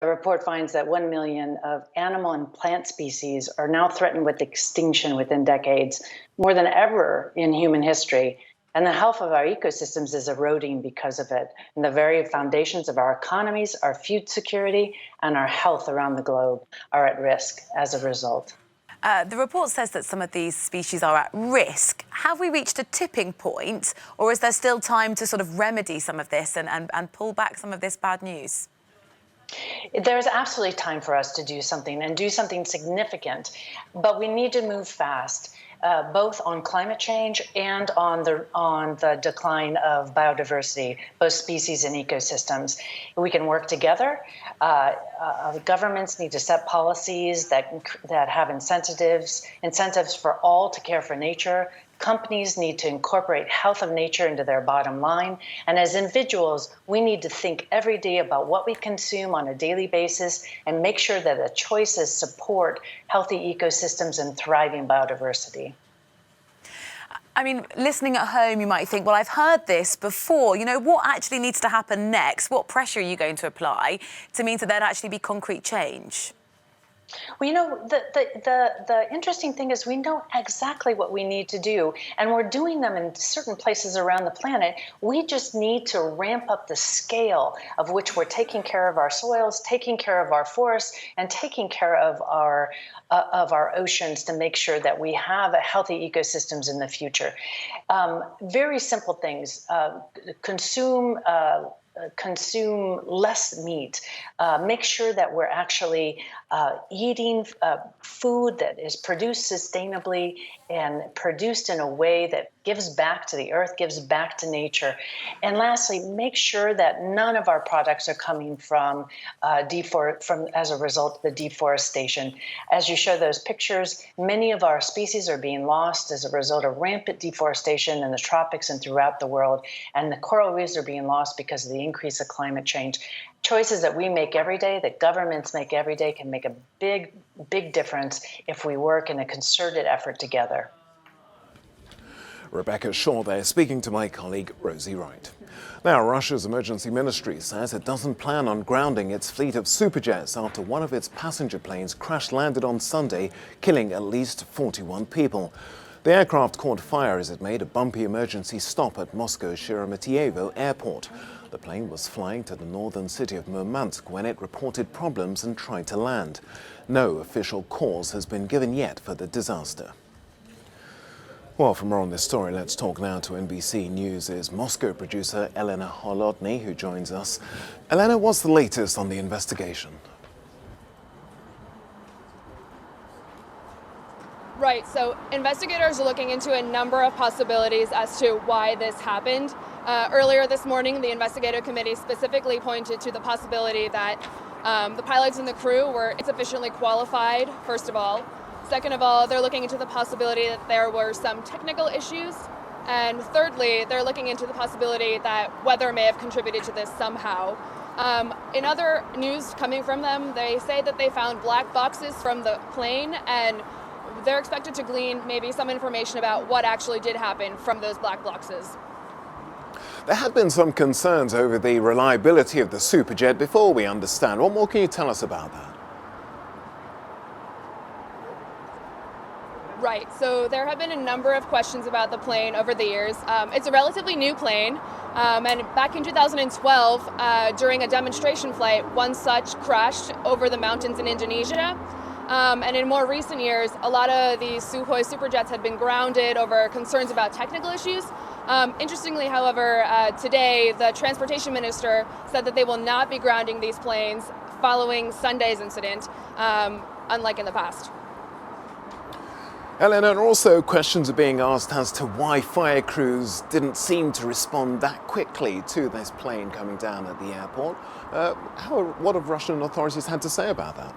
The report finds that 1 million of animal and plant species are now threatened with extinction within decades, more than ever in human history. And the health of our ecosystems is eroding because of it. And the very foundations of our economies, our food security, and our health around the globe are at risk as a result. The report says that some of these species are at risk. Have we reached a tipping point, or is there still time to sort of remedy some of this and pull back some of this bad news? There's absolutely time for us to do something and do something significant, but we need to move fast, both on climate change and on the decline of biodiversity, both species and ecosystems. We can work together. Governments need to set policies that have incentives for all to care for nature. Companies need to incorporate health of nature into their bottom line. And as individuals, we need to think every day about what we consume on a daily basis and make sure that the choices support healthy ecosystems and thriving biodiversity. I mean, listening at home, you might think, well, I've heard this before. You know, what actually needs to happen next? What pressure are you going to apply to mean that there'd actually be concrete change? Well, you know, the interesting thing is we know exactly what we need to do, and we're doing them in certain places around the planet. We just need to ramp up the scale of which we're taking care of our soils, taking care of our forests, and taking care of our oceans to make sure that we have healthy ecosystems in the future. Very simple things. Consume less meat, make sure that we're actually eating food that is produced sustainably and produced in a way that gives back to the earth, gives back to nature. And lastly, make sure that none of our products are coming from as a result of the deforestation. As you show those pictures, many of our species are being lost as a result of rampant deforestation in the tropics and throughout the world. And the coral reefs are being lost because of the increase of climate change. Choices that we make every day, that governments make every day, can make a big, big difference if we work in a concerted effort together. Rebecca Shaw there, speaking to my colleague Rosie Wright. Now, Russia's emergency ministry says it doesn't plan on grounding its fleet of superjets after one of its passenger planes crash-landed on Sunday, killing at least 41 people. The aircraft caught fire as it made a bumpy emergency stop at Moscow's Sheremetyevo airport. The plane was flying to the northern city of Murmansk when it reported problems and tried to land. No official cause has been given yet for the disaster. Well, for more on this story, let's talk now to NBC News' Moscow producer Elena Holodny, who joins us. Elena, what's the latest on the investigation? Right, so investigators are looking into a number of possibilities as to why this happened. Earlier this morning, the investigative committee specifically pointed to the possibility that the pilots and the crew were insufficiently qualified, first of all. Second of all, they're looking into the possibility that there were some technical issues. And thirdly, they're looking into the possibility that weather may have contributed to this somehow. In other news coming from them, they say that they found black boxes from the plane, and they're expected to glean maybe some information about what actually did happen from those black boxes. There had been some concerns over the reliability of the superjet before, we understand. What more can you tell us about that? Right, so there have been a number of questions about the plane over the years. It's a relatively new plane, and back in 2012, during a demonstration flight, one such crashed over the mountains in Indonesia. And in more recent years, a lot of these Sukhoi superjets had been grounded over concerns about technical issues. Interestingly, however, today the transportation minister said that they will not be grounding these planes following Sunday's incident, unlike in the past. Elena, and also questions are being asked as to why fire crews didn't seem to respond that quickly to this plane coming down at the airport. What have Russian authorities had to say about that?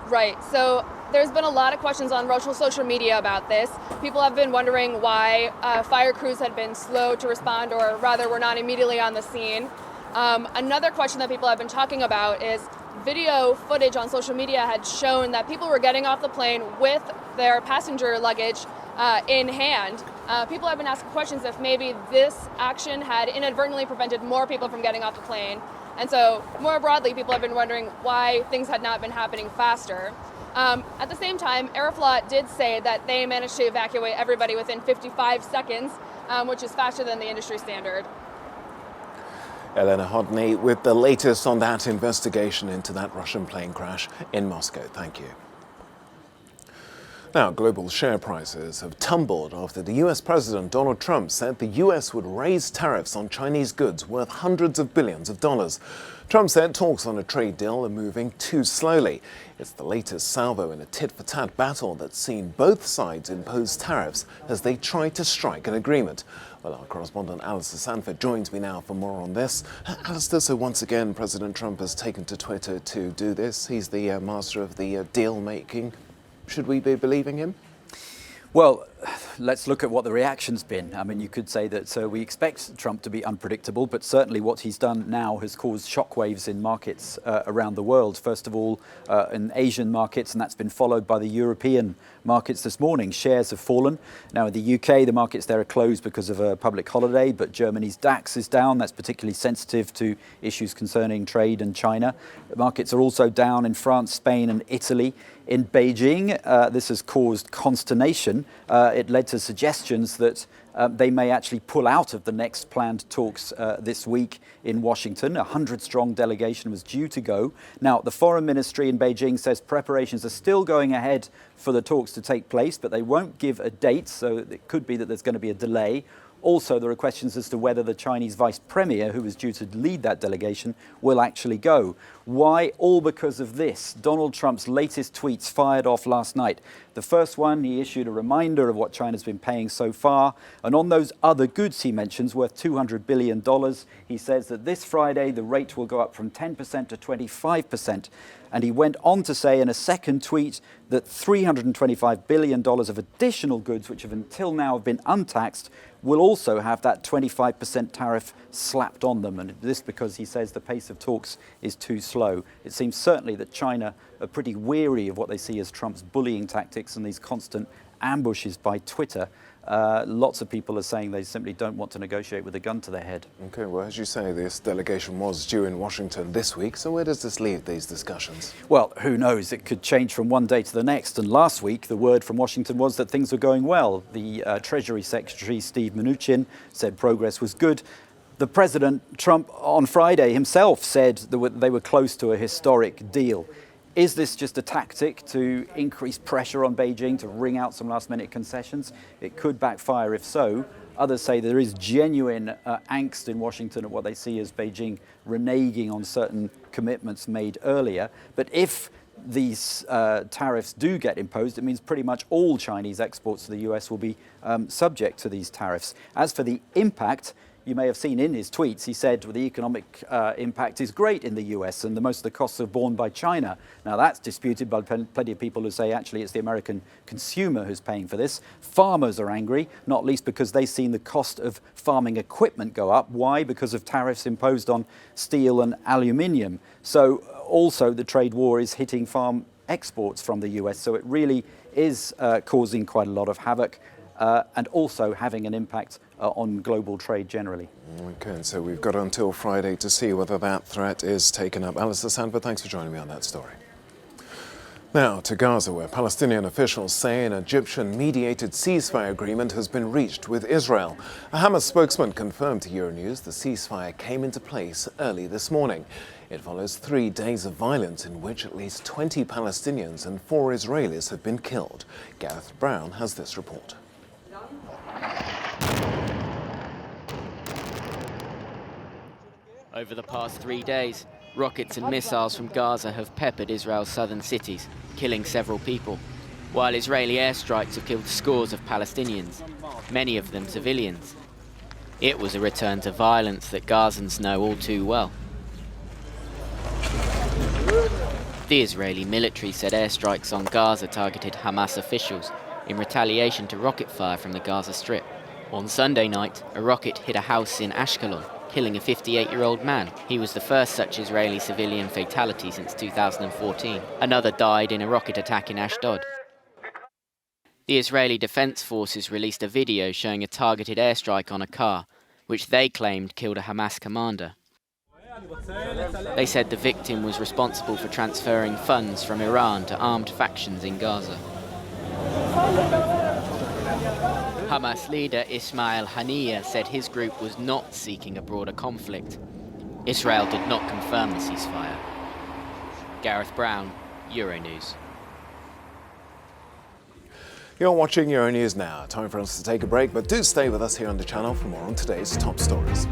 Right, so there's been a lot of questions on Russian social media about this. People have been wondering why fire crews had been slow to respond, or rather were not immediately on the scene. Another question that people have been talking about is video footage on social media had shown that people were getting off the plane with their passenger luggage in hand, people have been asking questions if maybe this action had inadvertently prevented more people from getting off the plane. And so more broadly, people have been wondering why things had not been happening faster. At the same time, Aeroflot did say that they managed to evacuate everybody within 55 seconds, which is faster than the industry standard. Elena Hodney with the latest on that investigation into that Russian plane crash in Moscow. Thank you. Now, global share prices have tumbled after the US President Donald Trump said the US would raise tariffs on Chinese goods worth hundreds of billions of dollars. Trump said talks on a trade deal are moving too slowly. It's the latest salvo in a tit-for-tat battle that's seen both sides impose tariffs as they try to strike an agreement. Well, our correspondent Alistair Sanford joins me now for more on this. Alistair, so once again, President Trump has taken to Twitter to do this. He's the master of the deal-making. Should we be believing him? Well, let's look at what the reaction's been. I mean, you could say that we expect Trump to be unpredictable, but certainly what he's done now has caused shockwaves in markets around the world. First of all, in Asian markets, and that's been followed by the European markets this morning. Shares have fallen. Now, in the UK, the markets there are closed because of a public holiday, but Germany's DAX is down. That's particularly sensitive to issues concerning trade and China. The markets are also down in France, Spain, and Italy. In Beijing, this has caused consternation. It led to suggestions that they may actually pull out of the next planned talks this week in Washington. A 100-strong delegation was due to go. Now, the foreign ministry in Beijing says preparations are still going ahead for the talks to take place, but they won't give a date, so it could be that there's going to be a delay. Also, there are questions as to whether the Chinese vice premier, who was due to lead that delegation, will actually go. Why? All because of this. Donald Trump's latest tweets fired off last night. The first one, he issued a reminder of what China's been paying so far. And on those other goods he mentions, worth $200 billion, he says that this Friday the rate will go up from 10% to 25%. And he went on to say in a second tweet that $325 billion of additional goods, which have until now been untaxed, will also have that 25% tariff slapped on them. And this because he says the pace of talks is too slow. It seems certainly that China are pretty weary of what they see as Trump's bullying tactics and these constant ambushes by Twitter. Lots of people are saying they simply don't want to negotiate with a gun to their head. Okay, well, as you say, this delegation was due in Washington this week, so where does this leave these discussions? Well, who knows? It could change from one day to the next. And last week, the word from Washington was that things were going well. The Treasury Secretary, Steve Mnuchin, said progress was good. The President, Trump, on Friday himself said that they were close to a historic deal. Is this just a tactic to increase pressure on Beijing to wring out some last-minute concessions? It could backfire if so. Others say there is genuine angst in Washington at what they see as Beijing reneging on certain commitments made earlier. But if these tariffs do get imposed, it means pretty much all Chinese exports to the US will be subject to these tariffs. As for the impact, you may have seen in his tweets, he said the economic impact is great in the US and most of the costs are borne by China. Now that's disputed by plenty of people who say actually it's the American consumer who's paying for this. Farmers are angry, not least because they've seen the cost of farming equipment go up. Why? Because of tariffs imposed on steel and aluminium. So also the trade war is hitting farm exports from the US. So it really is causing quite a lot of havoc. And also having an impact on global trade generally. Okay, and so we've got until Friday to see whether that threat is taken up. Alistair Sanford, thanks for joining me on that story. Now to Gaza, where Palestinian officials say an Egyptian-mediated ceasefire agreement has been reached with Israel. A Hamas spokesman confirmed to Euronews the ceasefire came into place early this morning. It follows 3 days of violence in which at least 20 Palestinians and 4 Israelis have been killed. Gareth Brown has this report. Over the past 3 days, rockets and missiles from Gaza have peppered Israel's southern cities, killing several people, while Israeli airstrikes have killed scores of Palestinians, many of them civilians. It was a return to violence that Gazans know all too well. The Israeli military said airstrikes on Gaza targeted Hamas officials in retaliation to rocket fire from the Gaza Strip. On Sunday night, a rocket hit a house in Ashkelon, killing a 58-year-old man. He was the first such Israeli civilian fatality since 2014. Another died in a rocket attack in Ashdod. The Israeli Defense Forces released a video showing a targeted airstrike on a car, which they claimed killed a Hamas commander. They said the victim was responsible for transferring funds from Iran to armed factions in Gaza. Hamas leader Ismail Haniyeh said his group was not seeking a broader conflict. Israel did not confirm the ceasefire. Gareth Brown, Euronews. You're watching Euronews now. Time for us to take a break, but do stay with us here on the channel for more on today's top stories.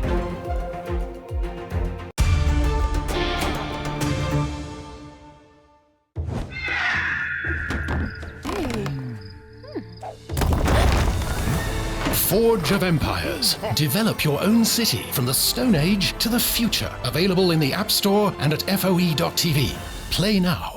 Forge of Empires. Develop your own city from the Stone Age to the future. Available in the App Store and at FOE.tv. Play now.